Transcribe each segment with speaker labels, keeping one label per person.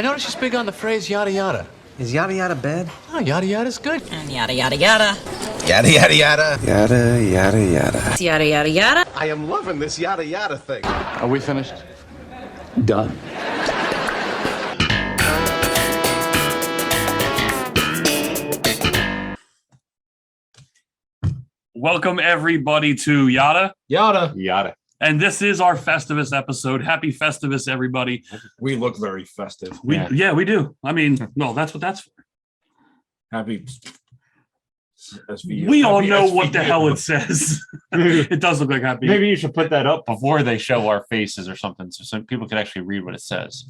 Speaker 1: noticed she's big on the phrase yada yada.
Speaker 2: Is yada yada bad?
Speaker 1: Oh, yada yada's good.
Speaker 3: And yada yada yada.
Speaker 2: Yada yada yada. Yada yada yada.
Speaker 3: Yada yada yada.
Speaker 4: I am loving this yada yada thing.
Speaker 1: Are we finished?
Speaker 4: Done.
Speaker 5: Welcome everybody to Yada.
Speaker 4: Yada.
Speaker 5: And this is our Festivus episode. Happy Festivus, everybody.
Speaker 4: We look very festive.
Speaker 5: We do. I mean, well, that's what that's for.
Speaker 4: Happy. SVU.
Speaker 5: We all
Speaker 4: Happy
Speaker 5: know
Speaker 4: SVU.
Speaker 5: what the hell it says. It does look like happy.
Speaker 6: Maybe you should put that up before they show our faces or something, so some people can actually read what it says.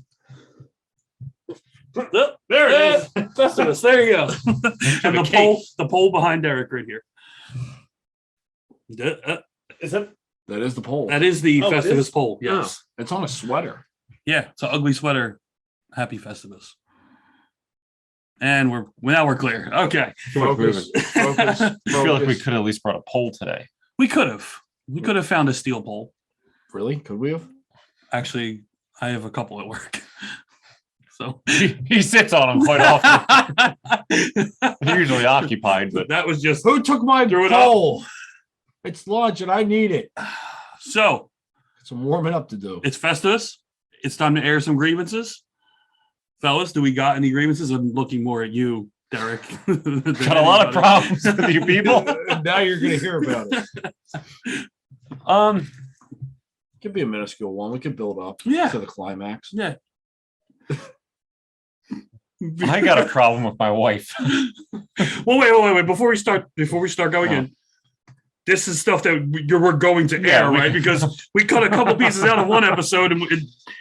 Speaker 5: Oh, there it is. Festivus. There you go. And the poll behind Eric right here. Is that?
Speaker 4: That is the poll.
Speaker 5: That is the Festivus poll. Yes.
Speaker 4: It's on a sweater.
Speaker 5: Yeah. It's an ugly sweater. Happy Festivus. And we're clear. Okay.
Speaker 4: Focus. Focus.
Speaker 6: I feel like we could have at least brought a poll today.
Speaker 5: We could have. We could have found a steel pole.
Speaker 4: Really? Could we have?
Speaker 5: Actually, I have a couple at work. So
Speaker 6: He sits on them quite often. They're usually occupied, but
Speaker 5: that was just
Speaker 4: Who took my
Speaker 5: Threw it
Speaker 4: poll? It's lunch and I need it.
Speaker 5: so
Speaker 4: Some warming up to do.
Speaker 5: it's Festivus. It's time to air some grievances. Fellas, do we got any grievances? I'm looking more at you, Derek.
Speaker 6: got a lot of problems with you people.
Speaker 4: Now you're going to hear about it. Could be a minuscule one. We could build up
Speaker 5: Yeah.
Speaker 4: to the climax.
Speaker 5: Yeah.
Speaker 6: I got a problem with my wife.
Speaker 5: Well, wait. Before we start going in, this is stuff that we're going to air, right? Because we cut a couple pieces out of one episode and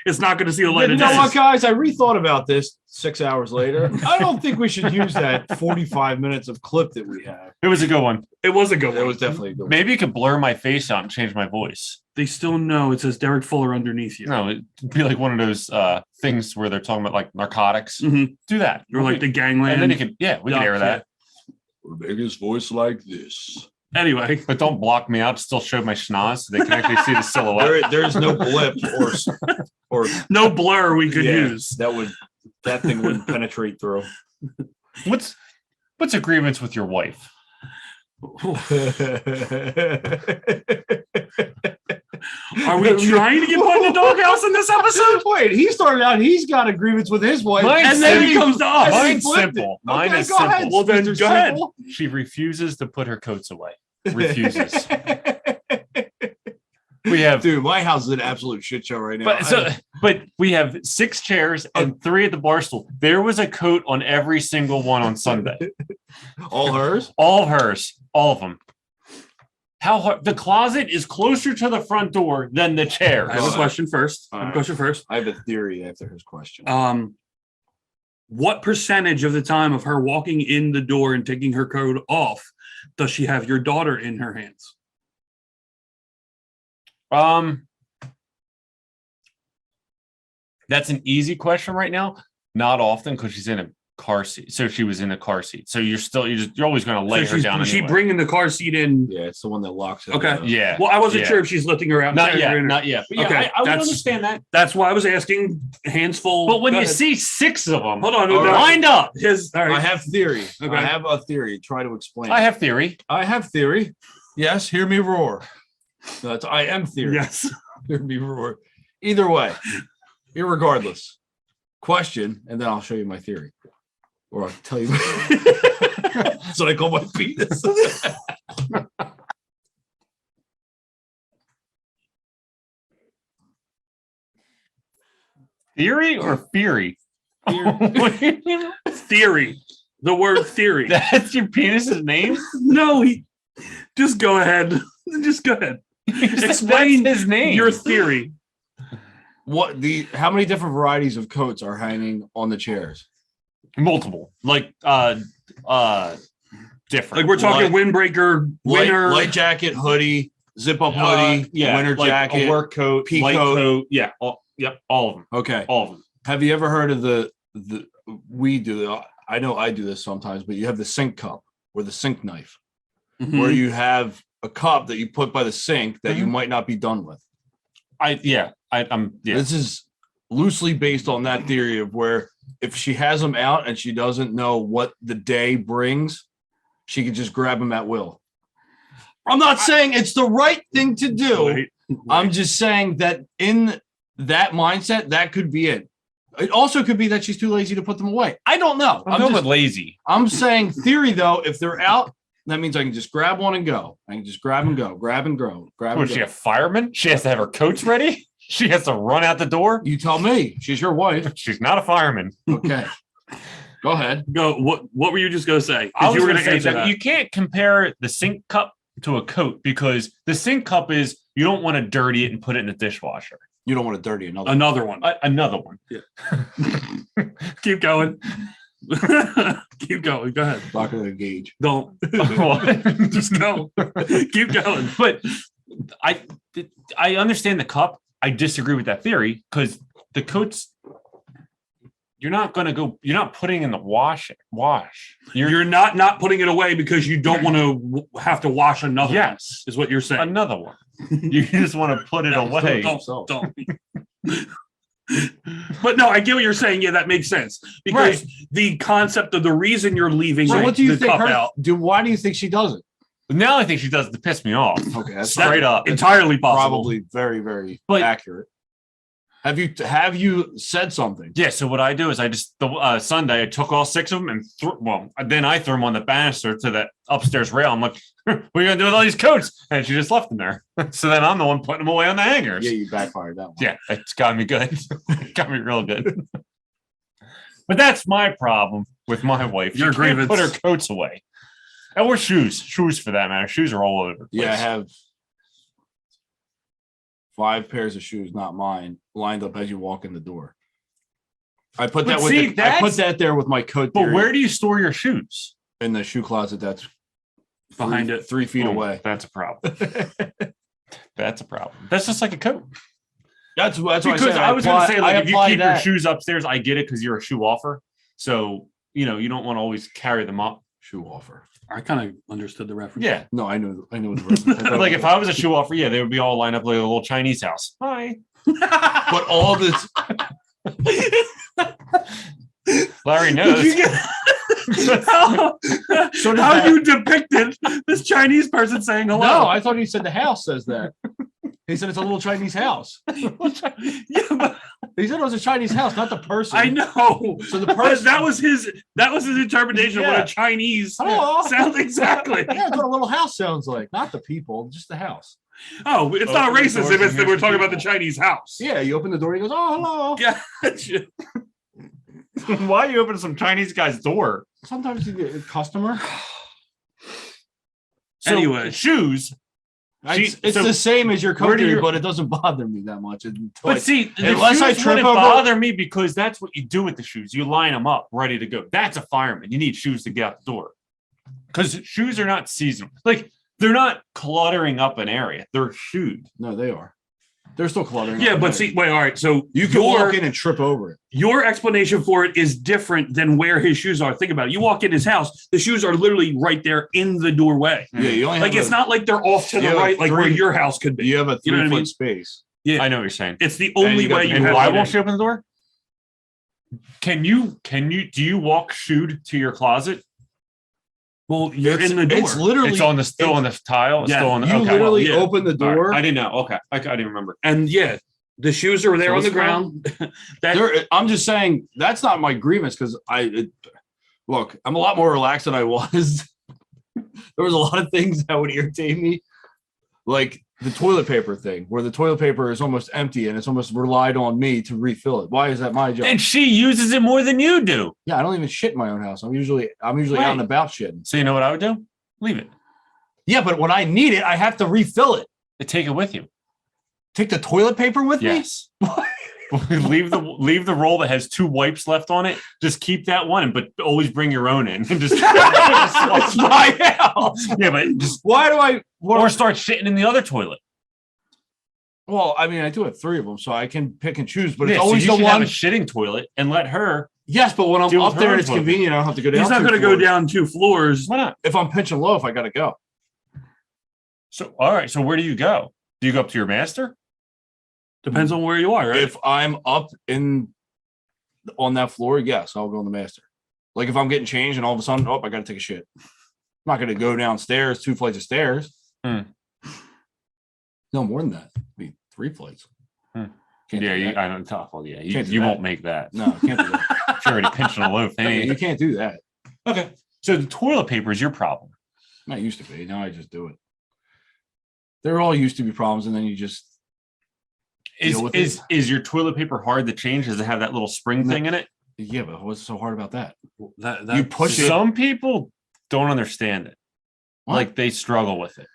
Speaker 5: it's not going to see the light
Speaker 4: You
Speaker 5: of
Speaker 4: know
Speaker 5: day.
Speaker 4: what, guys? I rethought about this 6 hours later. I don't think we should use that 45 minutes of clip that we have.
Speaker 6: It was a good one.
Speaker 5: It was a good
Speaker 4: It
Speaker 5: one.
Speaker 4: was definitely a good one.
Speaker 6: Maybe you could blur my face out and change my voice.
Speaker 5: They still know it says Derek Fuller underneath you.
Speaker 6: No, it'd be like one of those things where they're talking about like narcotics.
Speaker 5: Mhm.
Speaker 6: Do that.
Speaker 5: Or like the gangland.
Speaker 6: and then you can, we can air that.
Speaker 4: Make his voice like this.
Speaker 5: Anyway,
Speaker 6: But don't block me out. Still show my schnoz so they can actually see the silhouette.
Speaker 4: There is no blip or
Speaker 5: no blur we could
Speaker 4: yeah,
Speaker 5: use.
Speaker 4: that thing wouldn't penetrate through.
Speaker 6: What's a grievance with your wife?
Speaker 5: Are we trying to get put in the doghouse in this episode?
Speaker 4: Wait, he started out. He's got agreements with his wife,
Speaker 6: Mine's
Speaker 5: And then he
Speaker 6: simple.
Speaker 5: comes to us.
Speaker 6: Mine's
Speaker 4: flipped it.
Speaker 6: simple. Mine
Speaker 4: Okay,
Speaker 6: is
Speaker 4: go
Speaker 6: simple.
Speaker 4: ahead,
Speaker 5: Well, then
Speaker 4: Mr.
Speaker 5: go ahead.
Speaker 4: Simple.
Speaker 6: She refuses to put her coats away. Refuses. We have,
Speaker 4: Dude, my house is an absolute shit show right now.
Speaker 6: but we have 6 chairs and 3 at the bar stool. There was a coat on every single one on Sunday.
Speaker 4: All hers?
Speaker 6: All of hers, all of them. How hard? The closet is closer to the front door than the chairs.
Speaker 5: I have a question first.
Speaker 4: All right. I have a theory after his question.
Speaker 5: What percentage of the time of her walking in the door and taking her coat off does she have your daughter in her hands?
Speaker 6: That's an easy question right now. Not often because she's in a car seat. So she was in a car seat. So you're always going to lay her down.
Speaker 5: Is she
Speaker 6: anyway.
Speaker 5: bringing the car seat in?
Speaker 4: Yeah, it's the one that locks it.
Speaker 5: Okay.
Speaker 6: Yeah.
Speaker 5: Well, I wasn't
Speaker 6: Yeah.
Speaker 5: sure if she's lifting her out.
Speaker 6: Not
Speaker 5: and
Speaker 6: yet.
Speaker 5: carrying her in.
Speaker 6: Not yet. But yeah,
Speaker 5: Okay,
Speaker 6: I would
Speaker 5: that's-
Speaker 6: understand that.
Speaker 5: That's why I was asking. Hands full.
Speaker 6: But when
Speaker 5: Go
Speaker 6: you
Speaker 5: ahead.
Speaker 6: see 6 of them,
Speaker 5: Hold on,
Speaker 4: All right.
Speaker 6: lined up.
Speaker 5: All right.
Speaker 4: I have theory.
Speaker 5: Okay.
Speaker 4: I have a theory. Try to explain.
Speaker 6: I have theory.
Speaker 4: I have theory. Yes, hear me roar. That's I am theory.
Speaker 5: Yes.
Speaker 4: Hear me roar. Either way, irregardless. Question, and then I'll show you my theory. Or I'll tell you. That's what I call my penis.
Speaker 6: Theory or theory?
Speaker 5: Theory. The word theory.
Speaker 6: That's your penis's name?
Speaker 5: No, just go ahead. Just go ahead. Explain
Speaker 6: That's his name.
Speaker 5: your theory.
Speaker 4: How many different varieties of coats are hanging on the chairs?
Speaker 6: Multiple. Like different.
Speaker 5: Like we're talking windbreaker, winter.
Speaker 4: Light jacket, hoodie, zip up hoodie, winter
Speaker 6: like
Speaker 4: jacket,
Speaker 6: a work coat,
Speaker 4: pea
Speaker 6: light
Speaker 4: coat.
Speaker 6: coat. Yeah. All of them.
Speaker 4: Okay.
Speaker 6: All of them.
Speaker 4: Have you ever heard of we do, I know I do this sometimes, but you have the sink cup or the sink knife
Speaker 5: Mhm.
Speaker 4: where you have a cup that you put by the sink that you might not be done with.
Speaker 6: I'm
Speaker 4: This is loosely based on that theory of where if she has them out and she doesn't know what the day brings, she could just grab them at will. I'm not saying it's the right thing to do.
Speaker 5: Wait.
Speaker 4: I'm just saying that in that mindset, that could be it. It also could be that she's too lazy to put them away. I don't know.
Speaker 6: I'm going with lazy.
Speaker 4: I'm saying theory though, if they're out, that means I can just grab one and go. I can just grab and go, grab and go, grab and
Speaker 6: Was
Speaker 4: go.
Speaker 6: she a fireman? She has to have her coats ready. She has to run out the door.
Speaker 4: You tell me. She's your wife.
Speaker 6: She's not a fireman.
Speaker 4: Okay. Go ahead.
Speaker 5: Go. What were you just going to say?
Speaker 6: I was
Speaker 5: You were
Speaker 6: going
Speaker 5: going
Speaker 6: to
Speaker 5: to
Speaker 6: say
Speaker 5: answer
Speaker 6: that
Speaker 5: that.
Speaker 6: you can't compare the sink cup to a coat because the sink cup is you don't want to dirty it and put it in the dishwasher.
Speaker 4: You don't want to dirty another.
Speaker 5: Another one.
Speaker 6: Another one.
Speaker 5: Keep going. Keep going. Go ahead.
Speaker 4: Not going to engage.
Speaker 5: Don't. Just go. Keep going.
Speaker 6: But I understand the cup. I disagree with that theory because the coats, you're not putting in the wash.
Speaker 5: You're not putting it away because you don't want to have to wash another one, is what you're saying.
Speaker 6: Another one. You just want to put it away.
Speaker 5: Don't. But no, I get what you're saying. Yeah, that makes sense. Because the concept of the reason you're leaving
Speaker 4: So what do you
Speaker 5: the
Speaker 4: think
Speaker 5: cup out.
Speaker 4: why do you think she does it?
Speaker 6: Now I think she does it to piss me off.
Speaker 4: Okay, that's
Speaker 6: Straight up.
Speaker 5: Entirely possible.
Speaker 4: probably very, very
Speaker 6: But-
Speaker 4: accurate. Have you said something?
Speaker 6: Yeah, so what I do is I just Sunday I took all 6 of them and then I threw them on the banister to that upstairs rail. I'm like, what are you gonna do with all these coats? And she just left them there. So then I'm the one putting them away on the hangers.
Speaker 4: Yeah, you backfired that one.
Speaker 6: Yeah, it's got me good. Got me real good. But that's my problem with my wife.
Speaker 5: Your
Speaker 6: She can't
Speaker 5: grievance.
Speaker 6: put her coats away. Or shoes for that matter. Shoes are all over the place.
Speaker 4: Yeah, I have 5 pairs of shoes, not mine, lined up as you walk in the door. I put
Speaker 6: But
Speaker 4: that with
Speaker 6: see,
Speaker 4: I put that there with my coat.
Speaker 6: But
Speaker 4: theory
Speaker 6: where do you store your shoes?
Speaker 4: in the shoe closet that's
Speaker 5: Behind it.
Speaker 4: 3 feet
Speaker 6: Oh,
Speaker 4: away.
Speaker 6: That's a problem. That's a problem. That's just like a coat.
Speaker 4: That's what
Speaker 6: Because
Speaker 4: I
Speaker 6: was going to say, like, if you
Speaker 4: apply
Speaker 6: keep your
Speaker 4: that.
Speaker 6: shoes upstairs, I get it because you're a shoe offer. So, you don't want to always carry them up.
Speaker 4: Shoe offer.
Speaker 5: I kind of understood the reference.
Speaker 6: Yeah.
Speaker 4: No, I know the reference. I thought
Speaker 6: Like
Speaker 4: it
Speaker 6: if
Speaker 4: was-
Speaker 6: I was a shoe offer, they would be all lined up like a little Chinese house. Hi.
Speaker 4: but all this
Speaker 6: Larry knows.
Speaker 5: So how you depicted this Chinese person saying hello?
Speaker 4: No, I thought he said the house says that. He said it's a little Chinese house.
Speaker 5: Yeah, but
Speaker 4: He said it was a Chinese house, not the person.
Speaker 5: I know.
Speaker 4: So the
Speaker 5: But
Speaker 4: person
Speaker 5: that was his interpretation of what
Speaker 4: Yeah.
Speaker 5: a Chinese
Speaker 4: Hello.
Speaker 5: sounds exactly.
Speaker 4: Yeah, that's what a little house sounds like. Not the people, just the house.
Speaker 5: Oh, it's not
Speaker 6: Open the
Speaker 5: racist
Speaker 6: doors
Speaker 5: if
Speaker 6: and
Speaker 5: it's that
Speaker 6: here's
Speaker 5: we're
Speaker 6: the
Speaker 5: talking about the
Speaker 6: people.
Speaker 5: Chinese house.
Speaker 4: Yeah, you open the door, he goes, oh, hello.
Speaker 5: Gotcha.
Speaker 6: Why are you opening some Chinese guy's door?
Speaker 4: Sometimes you get a customer.
Speaker 6: So,
Speaker 5: Anyway.
Speaker 6: shoes.
Speaker 4: It's
Speaker 6: so
Speaker 4: the same as your
Speaker 6: where
Speaker 4: coat
Speaker 6: do
Speaker 4: theory,
Speaker 6: you-
Speaker 4: but it doesn't bother me that much.
Speaker 6: But see, the
Speaker 4: unless
Speaker 6: shoes
Speaker 4: I trip
Speaker 6: wouldn't
Speaker 4: over-
Speaker 6: bother me because that's what you do with the shoes. You line them up, ready to go. That's a fireman. You need shoes to get out the door because shoes are not seasonal. Like they're not cluttering up an area. They're shoes.
Speaker 4: No, they are. They're still cluttering.
Speaker 5: Yeah,
Speaker 4: up
Speaker 5: but
Speaker 4: there.
Speaker 5: see, wait, all right. So
Speaker 4: you can walk in and trip over it.
Speaker 5: your explanation for it is different than where his shoes are. Think about it. You walk in his house, the shoes are literally right there in the doorway.
Speaker 4: Yeah, you only
Speaker 5: Like
Speaker 4: have
Speaker 5: it's not like they're off to
Speaker 4: you
Speaker 5: the
Speaker 4: have
Speaker 5: right, like where
Speaker 4: 3
Speaker 5: your house could be.
Speaker 4: You have a 3
Speaker 5: You know what I
Speaker 4: foot
Speaker 5: mean?
Speaker 4: space.
Speaker 5: Yeah,
Speaker 6: I know what you're saying.
Speaker 5: it's the
Speaker 4: And
Speaker 5: only
Speaker 4: you got
Speaker 5: way
Speaker 4: the-
Speaker 5: you
Speaker 6: And
Speaker 5: have.
Speaker 6: why
Speaker 5: to
Speaker 6: won't
Speaker 5: get
Speaker 6: she open the door? Do you walk shoed to your closet?
Speaker 5: in. Well, you're
Speaker 4: It's,
Speaker 5: in the door.
Speaker 4: it's literally
Speaker 6: It's still on the tile. It's
Speaker 5: Yeah,
Speaker 6: still on the
Speaker 4: you
Speaker 6: okay.
Speaker 4: literally
Speaker 5: yeah.
Speaker 4: open the
Speaker 6: All right.
Speaker 4: door.
Speaker 6: I didn't know. Okay. I didn't remember.
Speaker 5: And yeah, the shoes are there
Speaker 6: So
Speaker 5: on the
Speaker 6: it's
Speaker 5: ground. That
Speaker 4: I'm just saying that's not my grievance because look, I'm a lot more relaxed than I was. There was a lot of things that would irritate me, like the toilet paper thing, where the toilet paper is almost empty and it's almost relied on me to refill it. Why is that my job?
Speaker 6: And she uses it more than you do.
Speaker 4: Yeah, I don't even shit in my own house. I'm usually out and about shitting.
Speaker 6: So you know what I would do? Leave it.
Speaker 4: Yeah, but when I need it, I have to refill it.
Speaker 6: Take it with you.
Speaker 4: Take the toilet paper with
Speaker 6: Yes. leave the roll that has 2 wipes left on it. Just keep that one, but always bring your own in and just.
Speaker 4: me? It's my house.
Speaker 6: Yeah, but just
Speaker 4: Why do I?
Speaker 6: or start shitting in the other toilet.
Speaker 4: Well, I mean, I do have 3 of them, so I can pick and choose. But
Speaker 6: Yeah,
Speaker 4: it's
Speaker 6: so
Speaker 4: always
Speaker 6: you
Speaker 4: the
Speaker 6: should have
Speaker 4: one.
Speaker 6: a shitting toilet and let her.
Speaker 4: Yes, but when I'm
Speaker 6: Deal
Speaker 4: up
Speaker 6: with
Speaker 4: there
Speaker 6: her
Speaker 4: and it's
Speaker 6: toilet.
Speaker 4: convenient, I don't have to go down.
Speaker 5: he's not
Speaker 4: 2
Speaker 5: going to go
Speaker 4: floors.
Speaker 5: down 2 floors.
Speaker 6: Why not?
Speaker 4: If I'm pinching low, if I got to go.
Speaker 6: So all right. So where do you go? Do you go up to your master?
Speaker 5: Depends on where you are, right?
Speaker 4: If I'm up on that floor, yes, I'll go on the master. Like if I'm getting changed and all of a sudden, I got to take a shit. I'm not going to go downstairs 2 flights of stairs. No more than that. Be 3 flights.
Speaker 6: Yeah, I don't talk. Well, yeah,
Speaker 4: Can't do
Speaker 6: you
Speaker 4: that.
Speaker 6: won't make that.
Speaker 4: No, can't do that.
Speaker 6: You're already pinching a loaf.
Speaker 4: You can't do that.
Speaker 6: Okay, so the toilet paper is your problem.
Speaker 4: Not used to be. Now I just do it. There all used to be problems, and then you just deal with it.
Speaker 6: Is your toilet paper hard to change? Does it have that little spring thing in it?
Speaker 4: Yeah, but what's so hard about that?
Speaker 5: That
Speaker 4: You push it.
Speaker 6: Some people don't understand it.
Speaker 4: What?
Speaker 6: Like they struggle with it.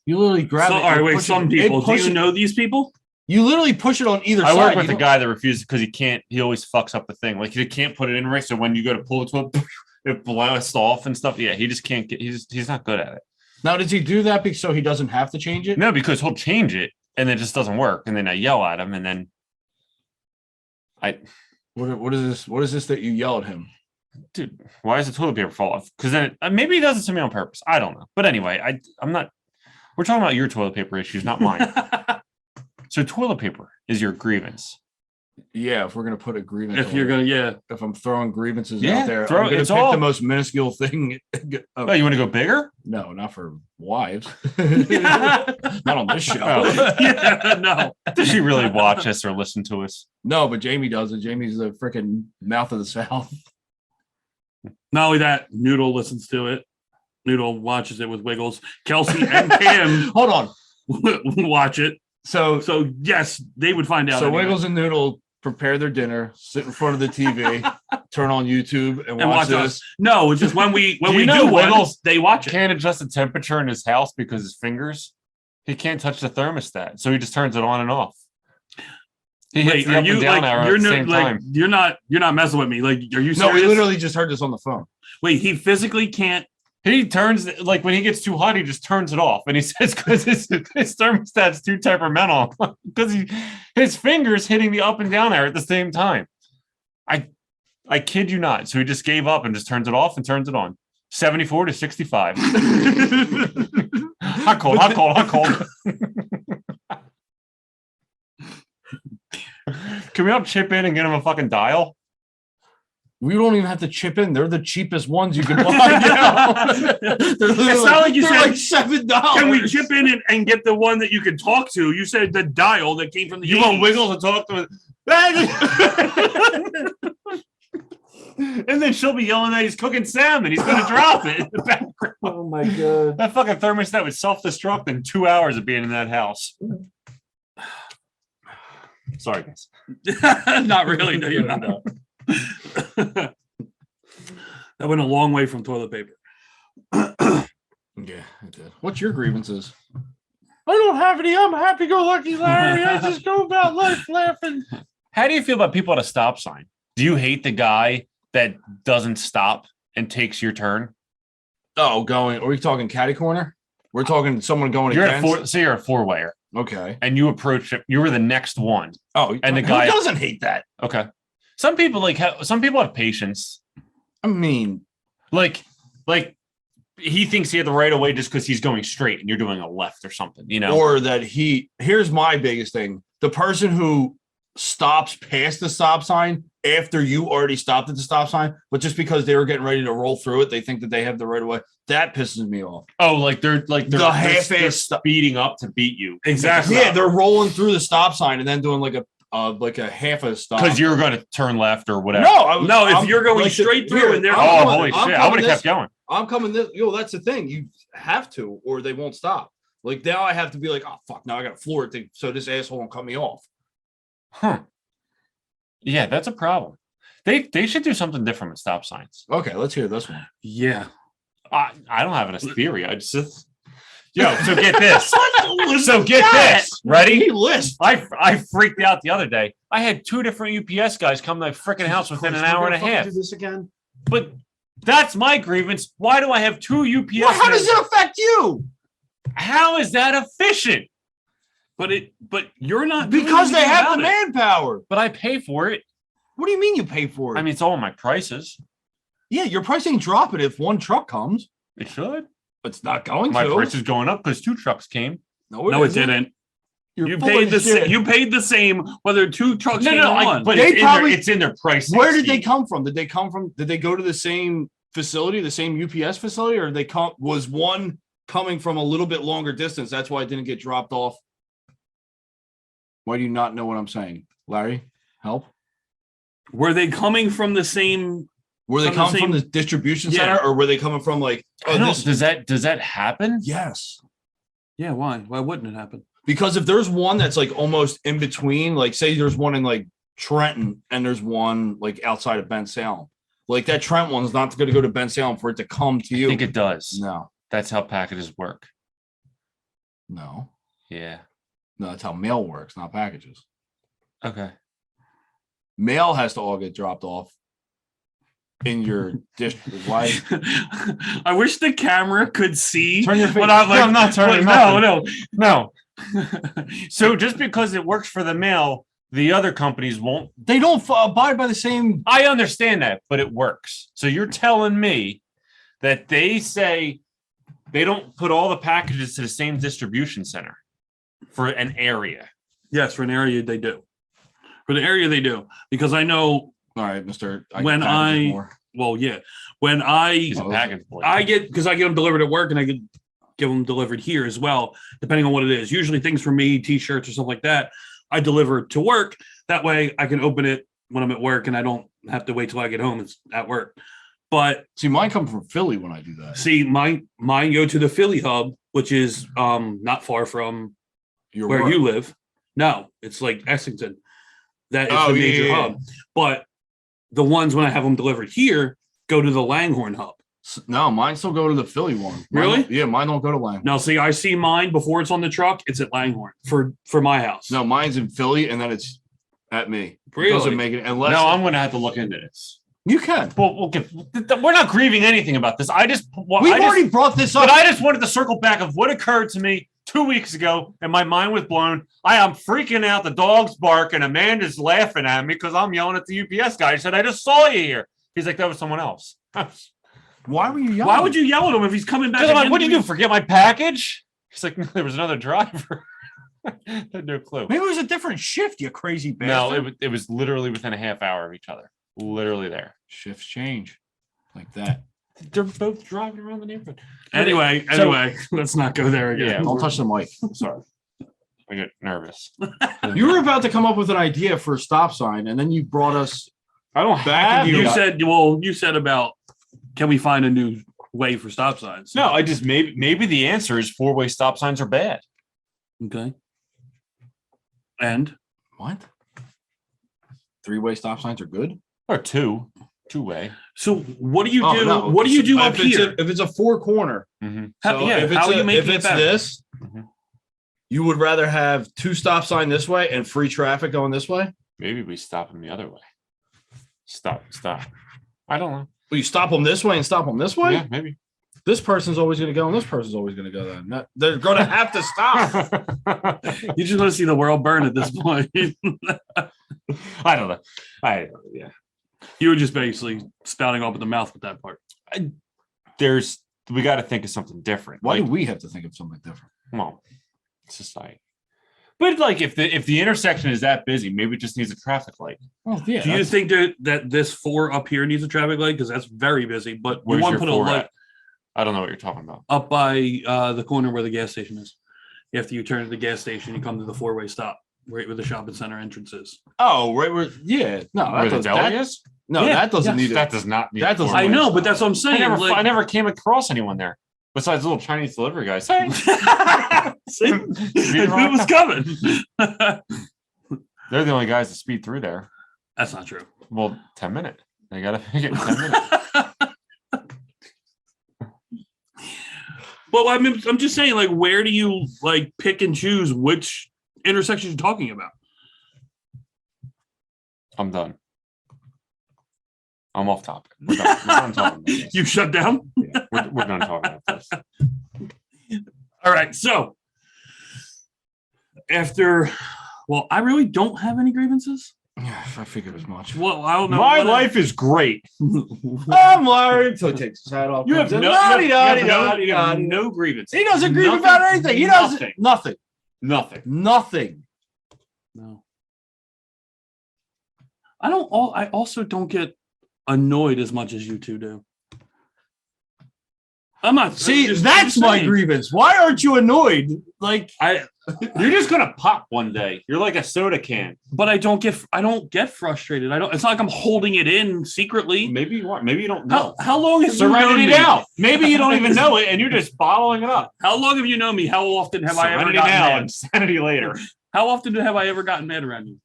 Speaker 4: You literally grab it.
Speaker 5: all right,
Speaker 4: and
Speaker 5: wait.
Speaker 4: push
Speaker 5: Some
Speaker 4: it-
Speaker 5: people.
Speaker 4: and
Speaker 5: Do
Speaker 4: push
Speaker 5: you
Speaker 4: it-
Speaker 5: know these people?
Speaker 4: You literally push it on either
Speaker 6: I
Speaker 4: side.
Speaker 6: work with
Speaker 4: You
Speaker 6: a
Speaker 4: don't-
Speaker 6: guy that refuses because he can't. He always fucks up the thing. Like he can't put it in right. So when you go to pull it, it blasts off and stuff. Yeah, he just can't get. He's not good at it.
Speaker 4: Now, does he do that so he doesn't have to change it?
Speaker 6: No, because he'll change it and it just doesn't work. And then I yell at him, and then
Speaker 4: What is this? What is this that you yell at him?
Speaker 6: dude, why does the toilet paper fall off? Because then maybe he does it to me on purpose. I don't know. But anyway, I'm not. We're talking about your toilet paper issues, not mine. So toilet paper is your grievance.
Speaker 4: Yeah, if we're gonna put a grievance,
Speaker 5: If you're gonna,
Speaker 4: if I'm throwing grievances
Speaker 6: Yeah,
Speaker 4: out there,
Speaker 6: throw-
Speaker 4: I'm gonna
Speaker 6: it's
Speaker 4: pick
Speaker 6: all-
Speaker 4: the most minuscule thing.
Speaker 6: Oh, you want to go bigger?
Speaker 4: No, not for wives. Not on this show.
Speaker 6: Oh.
Speaker 5: yeah, no.
Speaker 6: Does she really watch us or listen to us?
Speaker 4: No, but Jamie does it. Jamie's the freaking mouth of the South.
Speaker 5: Not only that, Noodle listens to it. Noodle watches it with Wiggles. Kelsey and Kim
Speaker 4: Hold on.
Speaker 5: watch it.
Speaker 4: So
Speaker 5: So yes, they would find out.
Speaker 4: So
Speaker 5: anyway.
Speaker 4: Wiggles and Noodle prepare their dinner, sit in front of the TV, turn on YouTube, and watch this.
Speaker 5: us. No, it's just when we
Speaker 6: Do you
Speaker 5: do
Speaker 6: know
Speaker 5: one,
Speaker 6: Wiggles
Speaker 5: they watch it.
Speaker 6: Can't adjust the temperature in his house because his fingers. He can't touch the thermostat, so he just turns it on and off. He hits
Speaker 5: Wait,
Speaker 6: the
Speaker 5: are
Speaker 6: up
Speaker 5: you
Speaker 6: and down
Speaker 5: like
Speaker 6: arrow
Speaker 5: you're
Speaker 6: at the
Speaker 5: no,
Speaker 6: same
Speaker 5: like
Speaker 6: time.
Speaker 5: you're not messing with me? Like, are you
Speaker 4: No,
Speaker 5: serious?
Speaker 4: we literally just heard this on the phone.
Speaker 5: Wait, he physically can't.
Speaker 6: He turns like when he gets too hot, he just turns it off, and he says because his thermostat's too temperamental because his fingers hitting the up and down arrow at the same time. I kid you not. So he just gave up and just turns it off and turns it on. 74 to 65. Hot cold, hot cold, hot cold. Can we all chip in and get him a fucking dial?
Speaker 4: We don't even have to chip in. They're the cheapest ones you can buy now.
Speaker 5: It's not like you
Speaker 4: they're
Speaker 5: said,
Speaker 4: like $7.
Speaker 5: can we chip in and get the one that you can talk to? You said the dial that came from the
Speaker 6: You want
Speaker 5: 80s.
Speaker 6: Wiggles to talk to and then she'll be yelling that he's cooking salmon. He's going to drop it in the background.
Speaker 4: Oh my god.
Speaker 6: That fucking thermostat would self-destruct in 2 hours of being in that house. Sorry, guys.
Speaker 5: Not really. No, you're not. That went a long way from toilet paper.
Speaker 4: Yeah, it did. What's your grievances? I don't have any. I'm happy-go-lucky, Larry. I just go about life laughing.
Speaker 6: How do you feel about people at a stop sign? Do you hate the guy that doesn't stop and takes your turn?
Speaker 4: Oh, going. Are we talking catty corner? We're talking someone going
Speaker 6: You're
Speaker 4: against.
Speaker 6: you're a four-wayer,
Speaker 4: Okay.
Speaker 6: and you approach it. You were the next one.
Speaker 4: Oh,
Speaker 6: And the
Speaker 4: who
Speaker 6: guy-
Speaker 4: doesn't hate that?
Speaker 6: Okay. Some people some people have patience.
Speaker 4: I mean,
Speaker 6: Like he thinks he had the right of way just because he's going straight and you're doing a left or something, you know?
Speaker 4: or that here's my biggest thing. The person who stops past the stop sign after you already stopped at the stop sign, but just because they were getting ready to roll through it, they think that they have the right of way. That pisses me off.
Speaker 6: Oh, like they're
Speaker 4: The half-ass
Speaker 6: they're
Speaker 4: stop.
Speaker 6: speeding up to beat you.
Speaker 5: Exactly.
Speaker 4: Yeah, they're rolling through the stop sign and then doing like a half a stop.
Speaker 6: Because you're going to turn left or whatever.
Speaker 5: No, if you're going straight through and they're-
Speaker 6: Oh,
Speaker 4: coming-
Speaker 6: holy
Speaker 4: I'm
Speaker 6: shit. I
Speaker 4: coming
Speaker 6: would have
Speaker 4: this-
Speaker 6: kept going.
Speaker 4: I'm coming this. That's the thing. You have to, or they won't stop. Like now, I have to be like, oh fuck, now I got to floor it, so this asshole won't cut me off.
Speaker 6: Huh. Yeah, that's a problem. They should do something different with stop signs.
Speaker 4: Okay, let's hear this one.
Speaker 5: Yeah.
Speaker 6: I don't have a theory. I just yo. So get this. So get this. Ready?
Speaker 4: He lists.
Speaker 6: I freaked out the other day. I had 2 different UPS guys come to my freaking house within an hour and a half.
Speaker 4: Do this again.
Speaker 6: But that's my grievance. Why do I have 2 UPS?
Speaker 4: Well, how
Speaker 6: men?
Speaker 4: does it affect you?
Speaker 6: How is that efficient?
Speaker 5: But you're not doing
Speaker 4: Because they
Speaker 5: anything
Speaker 4: have the
Speaker 5: about it.
Speaker 4: manpower.
Speaker 6: But I pay for it.
Speaker 4: What do you mean you pay for it?
Speaker 6: I mean, it's all in my prices.
Speaker 4: yeah, your price ain't dropping if one truck comes.
Speaker 6: It should.
Speaker 4: It's not going
Speaker 6: My
Speaker 4: to.
Speaker 6: price is going up because 2 trucks came.
Speaker 5: No, it
Speaker 4: isn't.
Speaker 5: didn't. You paid the same whether two trucks came or one.
Speaker 6: But it's in their price.
Speaker 4: Where did they come from? Did they go to the same facility, the same UPS facility, or was one coming from a little bit longer distance? That's why it didn't get dropped off. Why do you not know what I'm saying, Larry? Help.
Speaker 5: Were they coming from the same?
Speaker 4: Were they coming from the distribution center, or were they coming from like? Oh,
Speaker 6: does that happen?
Speaker 4: Yes.
Speaker 5: Yeah. Why? Why wouldn't it happen?
Speaker 4: Because if there's one that's like almost in between, like say there's one in like Trenton and there's one like outside of Ben Salem, like that Trent one's not going to go to Ben Salem for it to come to you.
Speaker 6: I think it does.
Speaker 4: No,
Speaker 6: that's how packages work.
Speaker 4: No.
Speaker 6: Yeah.
Speaker 4: No, that's how mail works, not packages.
Speaker 6: Okay.
Speaker 4: Mail has to all get dropped off in your district. Why?
Speaker 5: I wish the camera could see.
Speaker 6: Turn your face. I'm not turning. No. So just because it works for the mail, the other companies won't.
Speaker 4: They don't abide by the same.
Speaker 6: I understand that, but it works. So you're telling me that they say they don't put all the packages to the same distribution center for an area?
Speaker 5: Yes, for an area they do. For the area they do, because I know.
Speaker 4: All right, Mister.
Speaker 5: When he's
Speaker 6: a package boy.
Speaker 5: I get them delivered at work, and I get give them delivered here as well, depending on what it is. Usually things for me, T-shirts or something like that, I deliver to work. That way I can open it when I'm at work and I don't have to wait till I get home. It's at work. But
Speaker 4: see, mine come from Philly when I do that.
Speaker 5: See, mine go to the Philly hub, which is not far from where you live. No, it's like Essington. That is the major hub. But the ones when I have them delivered here go to the Langhorne hub.
Speaker 4: No, mine still go to the Philly one.
Speaker 5: Really?
Speaker 4: Mine don't go to Langhorne.
Speaker 5: Now, see, I see mine before it's on the truck. It's at Langhorne for my house.
Speaker 4: No, mine's in Philly, and then it's at me.
Speaker 5: Really?
Speaker 4: It doesn't make it unless.
Speaker 6: No, I'm going to have to look into this.
Speaker 4: You can.
Speaker 6: Well, we're not grieving anything about this. We've
Speaker 4: already brought this up.
Speaker 6: But I just wanted to circle back of what occurred to me 2 weeks ago, and my mind was blown. I am freaking out. The dog's bark, and Amanda's laughing at me because I'm yelling at the UPS guy. He said, "I just saw you here." He's like, "That was someone else."
Speaker 4: Why were you yelling?
Speaker 5: Why would you yell at him if he's coming back?
Speaker 6: I'm like, what did you do? Forget my package? He's like, no, there was another driver. I had no clue.
Speaker 4: Maybe it was a different shift, you crazy bastard.
Speaker 6: No, it was literally within a half hour of each other. Literally there.
Speaker 4: Shifts change like that.
Speaker 6: They're both driving around the neighborhood.
Speaker 5: Anyway, let's not go there again.
Speaker 6: Yeah,
Speaker 4: don't touch the mic. Sorry.
Speaker 6: I get nervous.
Speaker 4: You were about to come up with an idea for a stop sign, and then you brought us.
Speaker 6: I don't have.
Speaker 5: You said about, can we find a new way for stop signs?
Speaker 6: No, I just maybe the answer is 4-way stop signs are bad.
Speaker 5: Okay. And
Speaker 4: what? 3-way stop signs are good?
Speaker 6: Or 2-way.
Speaker 5: So what do you do? No. What do you do up here?
Speaker 4: If it's a 4-corner, if it's this, you would rather have 2 stop sign this way and free traffic going this way?
Speaker 6: Maybe we stop them the other way. Stop. I don't know.
Speaker 4: Well, you stop them this way and stop them this way?
Speaker 6: Yeah, maybe.
Speaker 4: This person's always going to go and this person's always going to go then. They're going to have to stop.
Speaker 5: You just want to see the world burn at this point.
Speaker 6: I don't know. Yeah.
Speaker 5: You were just basically spouting off at the mouth with that part.
Speaker 6: We got to think of something different.
Speaker 4: Why do we have to think of something different?
Speaker 6: Well, society. But like if the intersection is that busy, maybe it just needs a traffic light.
Speaker 4: Well, yeah.
Speaker 5: Do you think that this 4 up here needs a traffic light? Because that's very busy. But
Speaker 6: where's
Speaker 5: you want
Speaker 6: your
Speaker 5: to put a light
Speaker 6: at? I don't know what you're talking about.
Speaker 5: Up by the corner where the gas station is. After you turn to the gas station, you come to the 4-way stop, right where the shopping center entrance is.
Speaker 4: Oh, right where? Yeah, no,
Speaker 6: where the deli is.
Speaker 4: No, that doesn't need it.
Speaker 6: That does not need.
Speaker 4: That doesn't.
Speaker 5: I know, but that's what I'm saying.
Speaker 6: I never came across anyone there besides little Chinese delivery guys. Hey,
Speaker 5: who was coming?
Speaker 6: They're the only guys that speed through there.
Speaker 5: That's not true.
Speaker 6: Well, 10 minutes. They got to make it 10 minutes.
Speaker 5: Well, I'm just saying, like, where do you like pick and choose which intersections you're talking about?
Speaker 6: I'm done. I'm off topic. We're done talking about this.
Speaker 5: You shut down?
Speaker 6: Yeah, we're done talking about this.
Speaker 5: All right. So I really don't have any grievances.
Speaker 4: Yeah, I figured as much.
Speaker 5: Well, I don't know.
Speaker 6: My life is great.
Speaker 4: I'm Larry until he takes his hat off.
Speaker 6: You have no grievances.
Speaker 4: He doesn't grieve about anything. He doesn't nothing.
Speaker 6: Nothing.
Speaker 4: Nothing.
Speaker 5: No. I also don't get annoyed as much as you two do. I'm not.
Speaker 4: See,
Speaker 5: just
Speaker 4: that's my
Speaker 5: saying.
Speaker 4: grievance. Why aren't you annoyed? Like,
Speaker 6: You're just gonna pop one day. You're like a soda can.
Speaker 5: But I don't get frustrated. It's not like I'm holding it in secretly.
Speaker 6: Maybe you are. Maybe you don't know.
Speaker 5: How long have you
Speaker 6: Serenity
Speaker 5: known me?
Speaker 6: now. Maybe you don't even know it, and you're just bottling it up.
Speaker 5: How long have you known me? How often have I ever
Speaker 6: Serenity
Speaker 5: gotten
Speaker 6: now
Speaker 5: mad?
Speaker 6: and sanity later.
Speaker 5: How often have I ever gotten mad around you?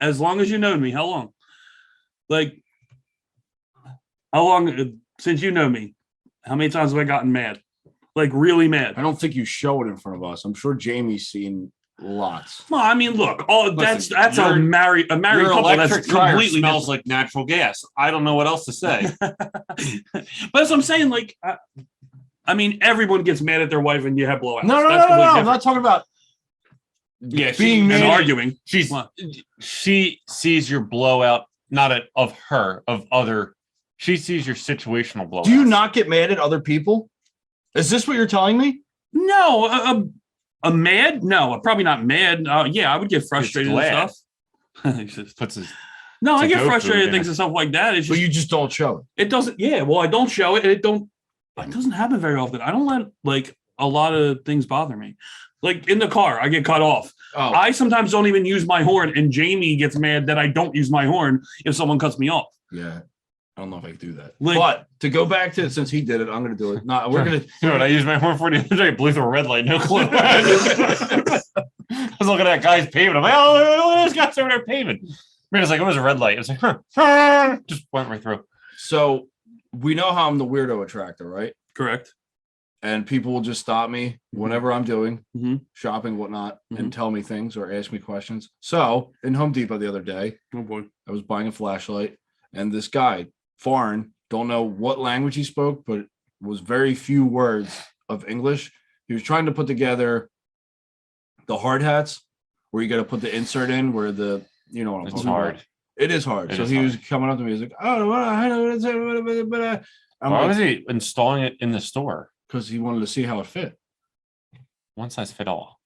Speaker 5: As long as you know me, how long? Like, how long since you know me? How many times have I gotten mad? Like, really mad?
Speaker 4: I don't think you show it in front of us. I'm sure Jamie's seen lots.
Speaker 5: Well, I mean, look, that's
Speaker 6: your-
Speaker 5: a married
Speaker 6: Your
Speaker 5: couple.
Speaker 6: electric
Speaker 5: That's
Speaker 6: dryer
Speaker 5: completely
Speaker 6: smells like natural gas. I don't know what else to say.
Speaker 5: But as I'm saying, like, I mean, everyone gets mad at their wife, and you have blowouts.
Speaker 4: No.
Speaker 5: That's completely
Speaker 4: I'm
Speaker 5: different.
Speaker 4: not talking about
Speaker 6: Yeah,
Speaker 4: being
Speaker 5: And
Speaker 4: mad.
Speaker 5: arguing.
Speaker 6: She sees your blowout, not of her, of other. She sees your situational blowout.
Speaker 4: Do you not get mad at other people? Is this what you're telling me?
Speaker 5: No, a mad? No, I'm probably not mad. Yeah, I would get frustrated and
Speaker 6: glad.
Speaker 5: stuff. It's just-
Speaker 6: Puts his
Speaker 5: no, I
Speaker 6: to
Speaker 5: get
Speaker 6: go
Speaker 5: frustrated
Speaker 6: through
Speaker 5: at things and stuff like that. It's
Speaker 4: But
Speaker 5: just
Speaker 4: you just don't show it.
Speaker 5: it doesn't. Yeah, well, I don't show it. It doesn't happen very often. I don't let like a lot of things bother me. Like in the car, I get cut off.
Speaker 4: Oh,
Speaker 5: I sometimes don't even use my horn, and Jamie gets mad that I don't use my horn if someone cuts me off.
Speaker 4: yeah. I don't know if I can do that.
Speaker 5: Like-
Speaker 4: but to go back to since he did it, I'm going to do it. No, we're going to.
Speaker 6: You know what I used my horn for the other day? I blew through a red light. No clue. I was looking at that guy's paving. I'm like, oh, look at this guy's over there paving. Man, it's like, it was a red light. It's like, huh. Just went right through.
Speaker 4: So we know how I'm the weirdo attractor, right?
Speaker 5: Correct.
Speaker 4: And people will just stop me whenever I'm doing
Speaker 5: Mhm.
Speaker 4: shopping, whatnot, and tell me things or ask me questions. So in Home Depot the other day,
Speaker 5: Oh boy.
Speaker 4: I was buying a flashlight, and this guy, foreign, don't know what language he spoke, but it was very few words of English. He was trying to put together the hard hats where you got to put the insert in where the, you know what I'm
Speaker 6: It's
Speaker 4: talking
Speaker 6: hard.
Speaker 4: about. It is hard.
Speaker 6: It
Speaker 4: So
Speaker 6: is
Speaker 4: he
Speaker 6: hard.
Speaker 4: was coming up to me. He's like, oh, I'm
Speaker 6: Why
Speaker 4: like,
Speaker 6: was he installing it in the store?
Speaker 4: because he wanted to see how it fit.
Speaker 6: One size fit all.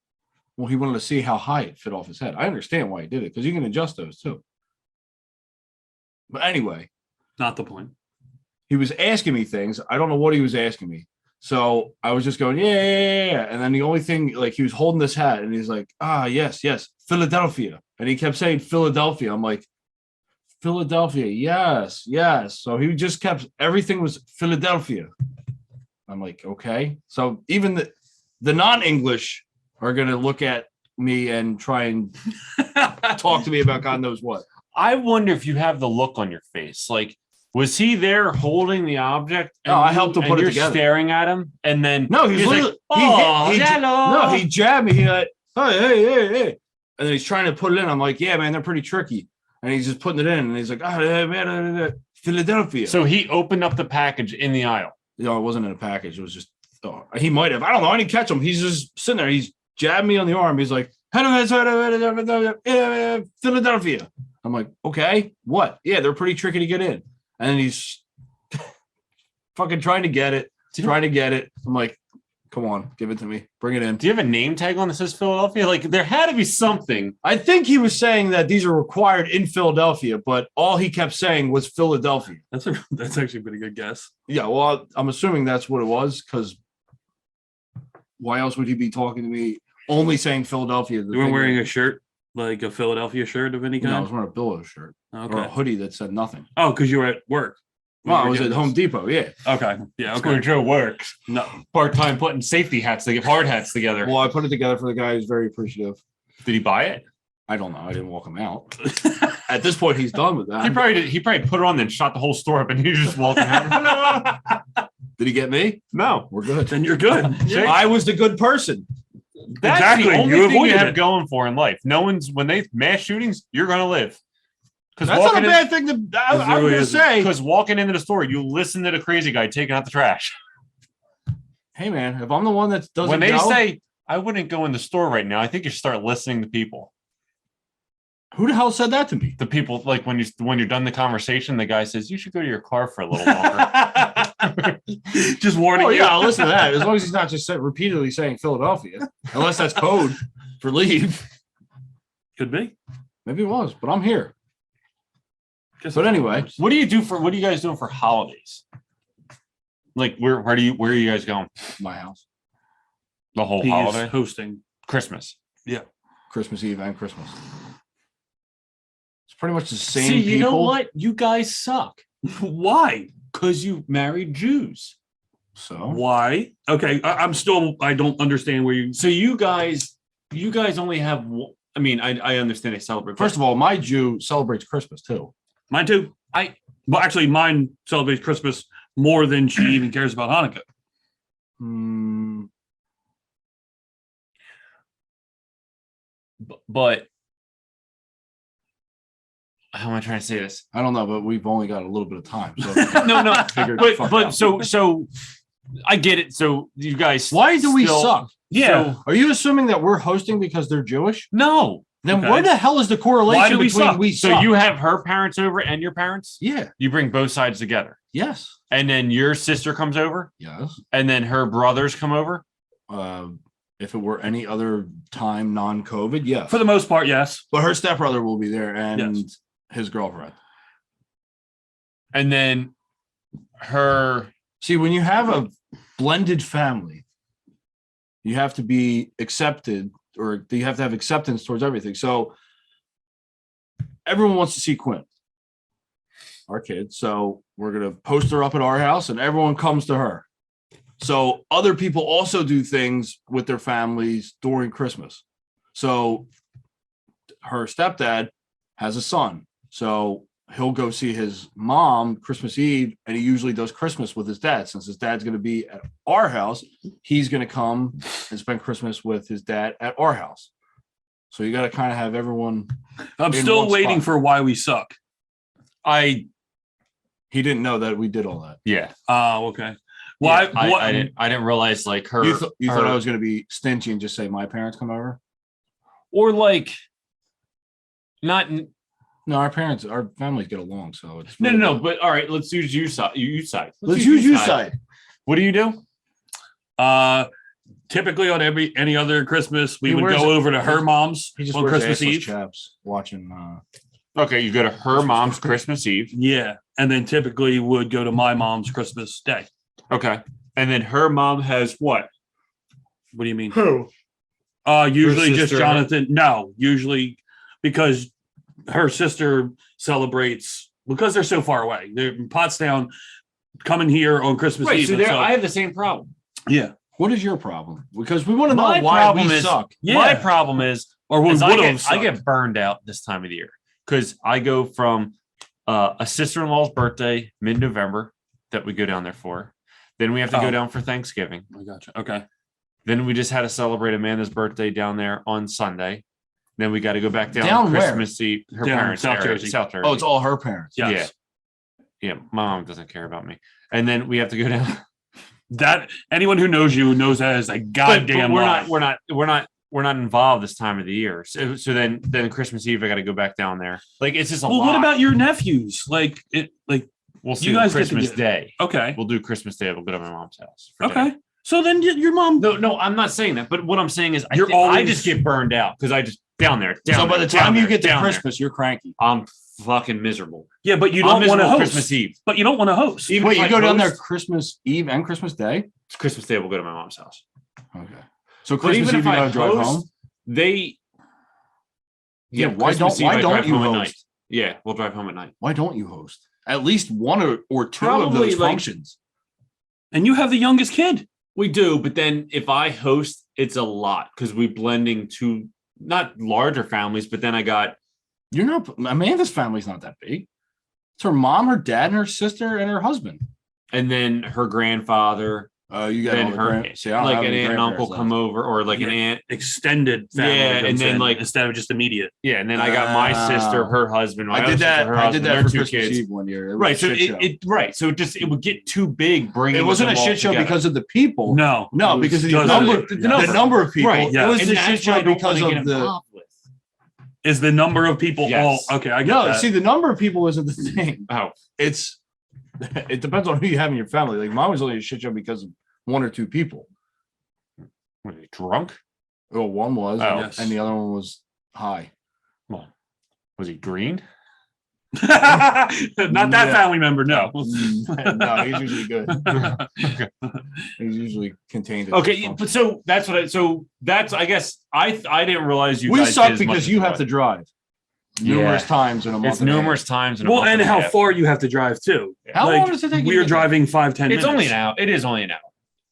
Speaker 4: Well, he wanted to see how high it fit off his head. I understand why he did it because you can adjust those too. But anyway,
Speaker 5: Not the point.
Speaker 4: he was asking me things. I don't know what he was asking me. So I was just going, yeah. And then the only thing, like, he was holding this hat and he's like, yes, Philadelphia. And he kept saying Philadelphia. I'm like, Philadelphia, yes. So he just kept, everything was Philadelphia. I'm like, okay. So even the non-English are going to look at me and try and talk to me about God knows what.
Speaker 6: I wonder if you have the look on your face. Like, was he there holding the object?
Speaker 4: No, I helped him
Speaker 6: and
Speaker 4: put it
Speaker 6: you're
Speaker 4: together.
Speaker 6: staring at him, and then
Speaker 4: No, he's
Speaker 6: like,
Speaker 4: literally,
Speaker 6: "Oh, hello."
Speaker 4: no, he jabbed me. He like, hey. And then he's trying to put it in. I'm like, yeah, man, they're pretty tricky. And he's just putting it in. And he's like, Philadelphia.
Speaker 6: So he opened up the package in the aisle.
Speaker 4: No, it wasn't in a package. It was just, he might have. I don't know. I didn't catch him. He's just sitting there. He's jabbed me on the arm. He's like, Philadelphia. I'm like, okay, what? Yeah, they're pretty tricky to get in. And then he's fucking trying to get it. I'm like, come on, give it to me. Bring it in.
Speaker 6: Do you have a name tag on that says Philadelphia? Like, there had to be something.
Speaker 4: I think he was saying that these are required in Philadelphia, but all he kept saying was Philadelphia.
Speaker 5: That's actually a pretty good guess.
Speaker 4: Yeah, well, I'm assuming that's what it was because why else would he be talking to me only saying Philadelphia?
Speaker 5: You weren't wearing a shirt, like a Philadelphia shirt of any
Speaker 4: No, I
Speaker 5: kind?
Speaker 4: was wearing a Billow shirt or a
Speaker 5: Okay.
Speaker 4: hoodie that said nothing.
Speaker 5: Oh, because you were at work.
Speaker 4: Well, I
Speaker 5: You were
Speaker 4: was at
Speaker 5: doing
Speaker 4: Home
Speaker 5: this.
Speaker 4: Depot, yeah.
Speaker 5: Okay. Yeah.
Speaker 6: That's where
Speaker 5: Okay.
Speaker 6: Joe works.
Speaker 5: No.
Speaker 6: Part-time putting safety hats to get hard hats together.
Speaker 4: Well, I put it together for the guy who's very appreciative.
Speaker 6: Did he buy it?
Speaker 4: I don't know. I didn't walk him out. At this point, he's done with
Speaker 6: He
Speaker 4: that.
Speaker 6: probably did. He probably put it on, then shot the whole store up, and he just walked out.
Speaker 4: Did he get me?
Speaker 6: No,
Speaker 4: We're good.
Speaker 5: Then you're good.
Speaker 4: I was the good person.
Speaker 6: that's
Speaker 5: Exactly,
Speaker 6: the
Speaker 5: you
Speaker 6: only thing you
Speaker 5: avoided
Speaker 6: have
Speaker 5: it.
Speaker 6: going for in life. No one's when they mass shootings, you're gonna live. Because
Speaker 4: That's not a bad thing to. I'm
Speaker 5: really
Speaker 4: going to
Speaker 5: isn't.
Speaker 4: say,
Speaker 6: Because walking into the store, you listen to the crazy guy taking out the trash.
Speaker 4: hey man, if I'm the one that doesn't
Speaker 6: When they
Speaker 4: go,
Speaker 6: say, "I wouldn't go in the store right now," I think you should start listening to people.
Speaker 4: who the hell said that to me?
Speaker 6: The people, like when you're done the conversation, the guy says, "You should go to your car for a little longer."
Speaker 5: Just warning
Speaker 4: Oh
Speaker 5: you.
Speaker 4: yeah, I'll listen to that as long as he's not just repeatedly saying Philadelphia, unless that's code for leave.
Speaker 5: Could be.
Speaker 4: Maybe it was, but I'm here.
Speaker 5: Guess
Speaker 4: But
Speaker 5: it's
Speaker 4: anyway,
Speaker 5: worse.
Speaker 6: What are you guys doing for holidays? Like where are you guys going?
Speaker 4: my house,
Speaker 6: The whole
Speaker 5: He's
Speaker 6: holiday?
Speaker 5: hosting.
Speaker 6: Christmas.
Speaker 4: Christmas Eve and Christmas. It's pretty much the same
Speaker 6: See,
Speaker 4: people.
Speaker 6: you know what? You guys suck.
Speaker 5: Why?
Speaker 6: Because you married Jews.
Speaker 4: So
Speaker 5: Why? Okay, I don't understand where you.
Speaker 6: So you guys only have one. I mean, I understand they celebrate.
Speaker 4: first of all, my Jew celebrates Christmas too.
Speaker 5: Mine too. Well, actually, mine celebrates Christmas more than she even cares about Hanukkah.
Speaker 6: but how am I trying to say this?
Speaker 4: I don't know, but we've only got a little bit of time. So
Speaker 6: No,
Speaker 4: figure the fuck
Speaker 6: but
Speaker 4: out.
Speaker 6: so I get it. So you guys,
Speaker 4: Why do we
Speaker 6: still-
Speaker 4: suck?
Speaker 5: Yeah.
Speaker 6: So-
Speaker 4: Are you assuming that we're hosting because they're Jewish?
Speaker 6: no.
Speaker 4: Then
Speaker 5: Okay.
Speaker 4: where the hell is the correlation
Speaker 5: Why do we
Speaker 4: between
Speaker 5: suck?
Speaker 4: we
Speaker 6: So
Speaker 4: suck?
Speaker 6: you have her parents over and your parents.
Speaker 4: Yeah.
Speaker 6: You bring both sides together,
Speaker 4: Yes.
Speaker 6: and then your sister comes over,
Speaker 4: Yes.
Speaker 6: and then her brothers come over.
Speaker 4: If it were any other time non-COVID, yes.
Speaker 5: For the most part, yes.
Speaker 4: But her stepbrother will be there and
Speaker 5: Yes.
Speaker 4: his girlfriend.
Speaker 6: And then her.
Speaker 4: See, when you have a blended family, you have to be accepted, or you have to have acceptance towards everything. So everyone wants to see Quinn, our kid. So we're going to post her up at our house and everyone comes to her. So other people also do things with their families during Christmas. So her stepdad has a son. So he'll go see his mom Christmas Eve, and he usually does Christmas with his dad. Since his dad's going to be at our house, he's going to come and spend Christmas with his dad at our house. So you got to kind of have everyone.
Speaker 5: I'm
Speaker 4: In
Speaker 5: still
Speaker 4: one
Speaker 5: waiting
Speaker 4: spot.
Speaker 5: for why we suck.
Speaker 4: He didn't know that we did all that.
Speaker 6: Yeah.
Speaker 5: Oh, okay. Why?
Speaker 6: Yeah,
Speaker 5: what,
Speaker 6: I didn't realize like her.
Speaker 4: You thought
Speaker 6: her-
Speaker 4: I was going to be stingy and just say my parents come over?
Speaker 6: or like not.
Speaker 4: No, our families get along, so it's
Speaker 6: No.
Speaker 4: really-
Speaker 6: But all right, let's use you side. You side.
Speaker 4: Let's use you side.
Speaker 6: What do you do?
Speaker 5: Typically on any other Christmas, we
Speaker 4: He
Speaker 5: would
Speaker 4: wears-
Speaker 5: go over to her mom's
Speaker 4: He just
Speaker 5: on
Speaker 4: wears
Speaker 5: Christmas
Speaker 4: assless
Speaker 5: Eve.
Speaker 4: chaps watching.
Speaker 6: Okay, you go to her mom's Christmas Eve.
Speaker 5: Yeah, and then typically would go to my mom's Christmas Day.
Speaker 6: Okay, and then her mom has what?
Speaker 5: What do you mean?
Speaker 6: Who?
Speaker 5: Usually
Speaker 6: Her
Speaker 5: just
Speaker 6: sister.
Speaker 5: Jonathan. No, usually because her sister celebrates because they're so far away. They're in Pottstown, coming here on Christmas
Speaker 6: Right.
Speaker 5: Eve.
Speaker 6: So
Speaker 5: and
Speaker 6: there, I have the same problem.
Speaker 5: yeah,
Speaker 4: What is your problem? Because we want to know
Speaker 6: My
Speaker 4: why
Speaker 6: problem
Speaker 4: we
Speaker 6: is-
Speaker 4: suck.
Speaker 5: yeah.
Speaker 6: My problem is
Speaker 5: or we
Speaker 6: is
Speaker 5: would
Speaker 6: I
Speaker 5: have.
Speaker 6: get burned out this time of the year because I go from a sister-in-law's birthday mid-November that we go down there for. Then we have to go
Speaker 5: Oh.
Speaker 6: down for Thanksgiving.
Speaker 5: I gotcha. Okay.
Speaker 6: Then we just had to celebrate Amanda's birthday down there on Sunday. Then we got to go back down,
Speaker 4: Down where?
Speaker 6: Christmas Eve. Her
Speaker 5: Down
Speaker 6: parents,
Speaker 5: South
Speaker 6: area,
Speaker 5: Jersey.
Speaker 6: South Jersey.
Speaker 4: Oh, it's all her parents.
Speaker 5: Yes.
Speaker 6: Yeah, my mom doesn't care about me. And then we have to go down.
Speaker 5: That anyone who knows you knows that is a goddamn
Speaker 6: we're
Speaker 5: lie.
Speaker 6: we're not involved this time of the year. So then Christmas Eve I got to go back down there. Like it's just a
Speaker 5: Well,
Speaker 6: lot.
Speaker 5: what about your nephews?
Speaker 6: we'll see
Speaker 5: you guys get
Speaker 6: Christmas
Speaker 5: together?
Speaker 6: Day.
Speaker 5: Okay.
Speaker 6: We'll do Christmas Day. We'll go to my mom's house. for
Speaker 5: Okay.
Speaker 6: dinner.
Speaker 5: So then your mom.
Speaker 6: No, I'm not saying that. But what I'm saying is,
Speaker 5: You're
Speaker 6: I
Speaker 5: always-
Speaker 6: just get burned out because I just down there.
Speaker 4: So by the
Speaker 6: down
Speaker 4: time you
Speaker 6: there,
Speaker 4: get to
Speaker 6: down there.
Speaker 4: Christmas, you're cranky.
Speaker 6: I'm fucking miserable.
Speaker 5: Yeah, but you
Speaker 6: I'm
Speaker 5: don't want to
Speaker 6: miserable
Speaker 5: host.
Speaker 6: Christmas Eve.
Speaker 5: But you don't want to host.
Speaker 6: Even
Speaker 4: Wait,
Speaker 6: if
Speaker 4: you
Speaker 6: I
Speaker 4: go down there
Speaker 6: host,
Speaker 4: Christmas Eve and Christmas Day?
Speaker 6: it's Christmas Day. We'll go to my mom's house.
Speaker 4: Okay. So
Speaker 6: But
Speaker 4: Christmas
Speaker 6: even
Speaker 4: Eve,
Speaker 6: if
Speaker 4: you
Speaker 6: I
Speaker 4: gotta drive
Speaker 6: host,
Speaker 4: home?
Speaker 6: They.
Speaker 4: Yeah, why
Speaker 6: Christmas
Speaker 4: don't- why
Speaker 6: I
Speaker 4: don't
Speaker 6: drive
Speaker 4: you
Speaker 6: home at
Speaker 4: host?
Speaker 6: night. Yeah, we'll drive home at night.
Speaker 4: Why don't you host? At least one or two of
Speaker 6: Probably,
Speaker 4: those
Speaker 6: like-
Speaker 4: functions.
Speaker 5: And you have the youngest kid.
Speaker 6: We do, but then if I host, it's a lot because we blending two not larger families, but then I got
Speaker 4: You're not Amanda's family's not that big. It's her mom, her dad, and her sister, and her husband.
Speaker 6: and then her grandfather,
Speaker 4: You got
Speaker 6: then
Speaker 4: all the
Speaker 6: her
Speaker 4: See, I don't
Speaker 6: like
Speaker 4: have
Speaker 6: an
Speaker 4: any
Speaker 6: aunt and uncle
Speaker 4: grandparents
Speaker 6: come
Speaker 4: left.
Speaker 6: over, or like an
Speaker 5: Yeah.
Speaker 6: aunt.
Speaker 5: Extended family.
Speaker 6: Yeah, and
Speaker 5: comes
Speaker 6: then,
Speaker 5: in
Speaker 6: like-
Speaker 5: instead of just immediate.
Speaker 6: Yeah, and then I got my sister, her husband. My
Speaker 4: I
Speaker 6: other
Speaker 4: did that.
Speaker 6: sister, her
Speaker 4: I did
Speaker 6: husband,
Speaker 4: that
Speaker 6: their
Speaker 4: for
Speaker 6: two
Speaker 4: Christmas
Speaker 6: kids.
Speaker 4: Eve one year. It was
Speaker 6: Right,
Speaker 4: a
Speaker 6: so
Speaker 4: shit show.
Speaker 6: it would get too big. Bringing
Speaker 4: It wasn't a
Speaker 6: them all
Speaker 4: shit show
Speaker 6: together.
Speaker 4: because of the people.
Speaker 5: No.
Speaker 4: No,
Speaker 5: It was
Speaker 4: because of the
Speaker 5: just-
Speaker 4: number,
Speaker 5: yeah.
Speaker 4: the number of people.
Speaker 6: Right,
Speaker 5: yeah.
Speaker 4: It was
Speaker 6: And
Speaker 4: a
Speaker 6: that's
Speaker 4: shit
Speaker 6: what I
Speaker 4: show
Speaker 6: don't
Speaker 4: because
Speaker 6: wanna get
Speaker 4: of the.
Speaker 6: involved with.
Speaker 5: Is the number of people
Speaker 6: Yes.
Speaker 5: all okay? I get
Speaker 4: No,
Speaker 5: that.
Speaker 4: see, the number of people isn't the thing.
Speaker 6: Oh,
Speaker 4: It's It depends on who you have in your family. Like mine was only a shit show because of one or two people.
Speaker 6: Was he drunk?
Speaker 4: Well, one was,
Speaker 5: yes.
Speaker 4: and the other one was high.
Speaker 6: Well, was he green?
Speaker 5: Not that
Speaker 4: Yeah.
Speaker 5: family member, no.
Speaker 4: No, he's usually good. He's usually contained. at
Speaker 6: Okay,
Speaker 4: dysfunction.
Speaker 6: but so that's what I. So that's I guess I didn't realize you.
Speaker 4: We
Speaker 6: guys
Speaker 4: suck
Speaker 6: did as much
Speaker 4: because
Speaker 6: as
Speaker 4: you
Speaker 6: you
Speaker 4: have
Speaker 6: would.
Speaker 4: to drive numerous times in a month.
Speaker 6: It's numerous times. In a
Speaker 5: Well,
Speaker 6: month
Speaker 5: and
Speaker 6: a
Speaker 5: how
Speaker 6: half.
Speaker 5: far you have to drive too.
Speaker 4: How
Speaker 5: Like,
Speaker 4: long does it take?
Speaker 5: we're driving 5-10 minutes.
Speaker 6: It's only an hour. It is only an hour.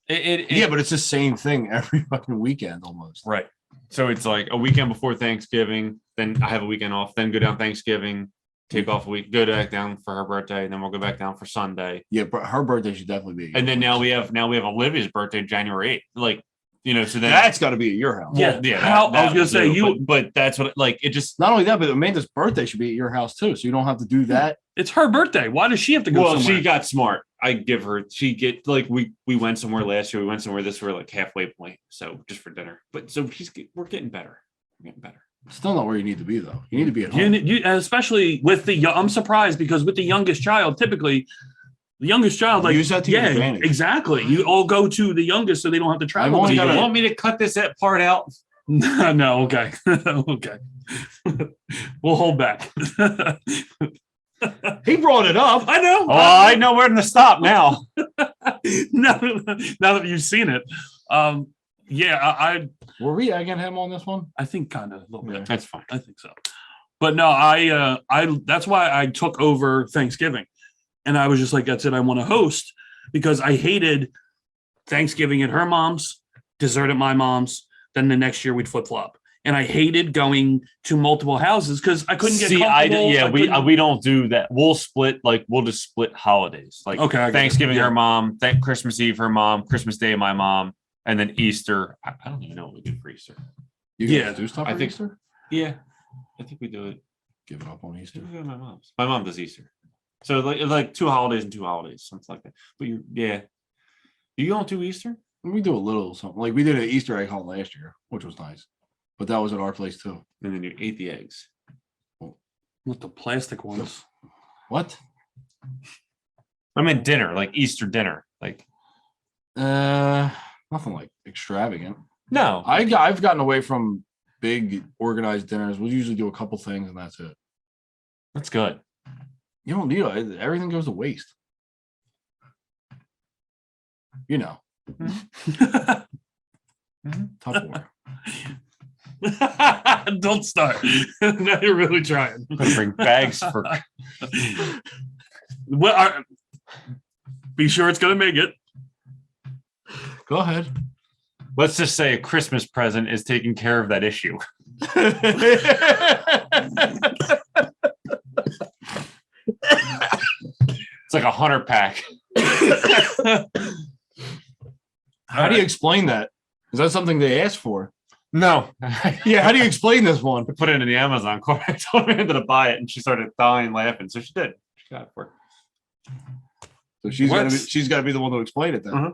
Speaker 4: Yeah, but it's the same thing every fucking weekend almost.
Speaker 6: Right. So it's like a weekend before Thanksgiving. Then I have a weekend off. Then go down Thanksgiving. Take off a week. Go back down for her birthday. And then we'll go back down for Sunday.
Speaker 4: Yeah, but her birthday should definitely be.
Speaker 6: And then now we have Olivia's birthday, January 8th. Like, you know, so then
Speaker 4: that's got to be at your house.
Speaker 5: Yeah.
Speaker 6: yeah.
Speaker 5: How- I was gonna say,
Speaker 6: too, but that's what like it just.
Speaker 4: Not only that, but Amanda's birthday should be at your house too, so you don't have to do that.
Speaker 5: It's her birthday. Why does she have to go
Speaker 6: Well,
Speaker 5: somewhere?
Speaker 6: she got smart. I give her. She get like we went somewhere last year. We went somewhere this year, like halfway point. So just for dinner. But so we're getting better. We're getting better.
Speaker 4: Still not where you need to be though. You need to be at home.
Speaker 5: You, especially with the I'm surprised because with the youngest child, typically the youngest child, like,
Speaker 4: use that to your advantage.
Speaker 5: exactly. You all go to the youngest so they don't have to travel.
Speaker 4: only
Speaker 6: Do you
Speaker 4: gotta-
Speaker 6: want me to cut this part out?
Speaker 5: No, okay. Okay. We'll hold back.
Speaker 4: He brought it up.
Speaker 5: I know.
Speaker 6: Oh, I know where to stop now.
Speaker 5: now that you've seen it. Yeah,
Speaker 4: Were we egging him on this one?
Speaker 5: I think kind of a little bit.
Speaker 6: That's fine.
Speaker 5: I think so. But no, I that's why I took over Thanksgiving. And I was just like, that's it. I want to host because I hated Thanksgiving at her mom's, dessert at my mom's. Then the next year we'd flip flop. And I hated going to multiple houses because I couldn't get comfortable.
Speaker 6: We don't do that. We'll just split holidays. Like
Speaker 5: Okay, I get it.
Speaker 6: Thanksgiving,
Speaker 5: Yeah.
Speaker 6: her mom, Christmas Eve, her mom, Christmas Day, my mom, and then Easter. I don't even know what we do for Easter.
Speaker 4: You
Speaker 5: Yeah,
Speaker 4: guys do stuff
Speaker 6: I
Speaker 4: for
Speaker 6: think-
Speaker 4: Easter?
Speaker 6: Yeah, I think we do it.
Speaker 4: Give it up on Easter.
Speaker 6: We go to my mom's. My mom does Easter. So like 2 holidays and 2 holidays, something like that. But you don't do Easter?
Speaker 4: We do a little something. Like we did an Easter egg hunt last year, which was nice. But that was at our place too.
Speaker 6: And then you ate the eggs.
Speaker 5: With the plastic ones.
Speaker 4: What?
Speaker 6: I mean dinner, like Easter dinner. Like
Speaker 4: Nothing like extravagant.
Speaker 6: no.
Speaker 4: I've gotten away from big organized dinners. We'll usually do a couple things and that's it.
Speaker 6: That's good.
Speaker 4: You don't need it. Everything goes to waste. You know, Tupperware.
Speaker 5: Don't start. Now you're really trying.
Speaker 6: I'm gonna bring bags for
Speaker 5: Well, be sure it's going to make it.
Speaker 4: Go ahead.
Speaker 6: let's just say a Christmas present is taking care of that issue. It's like a 100 pack.
Speaker 4: How do you explain that? Is that something they asked for?
Speaker 6: No.
Speaker 4: Yeah, how do you explain this one?
Speaker 6: I put it in the Amazon cart. I told Amanda to buy it, and she started dying laughing. So she did. She got it for her.
Speaker 4: So she's got to be the one to explain it then.
Speaker 6: Uh-huh.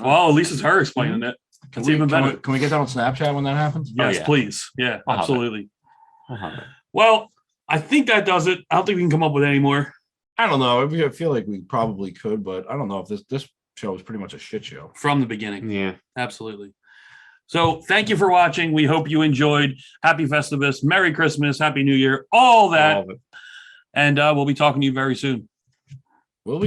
Speaker 5: Well, at least it's her explaining it. It's even better.
Speaker 4: Can we get that on Snapchat when that happens?
Speaker 5: Yes,
Speaker 6: yeah.
Speaker 5: please. Yeah,
Speaker 6: I'll have it.
Speaker 5: absolutely.
Speaker 6: Uh-huh.
Speaker 5: Well, I think that does it. I don't think we can come up with any more.
Speaker 4: I don't know. I feel like we probably could, but I don't know if this show is pretty much a shit show.
Speaker 5: From the beginning.
Speaker 6: Yeah.
Speaker 5: Absolutely. So thank you for watching. We hope you enjoyed. Happy Festivus, Merry Christmas, Happy New Year, all that.
Speaker 6: All of it.
Speaker 5: And we'll be talking to you very soon.
Speaker 4: Will we?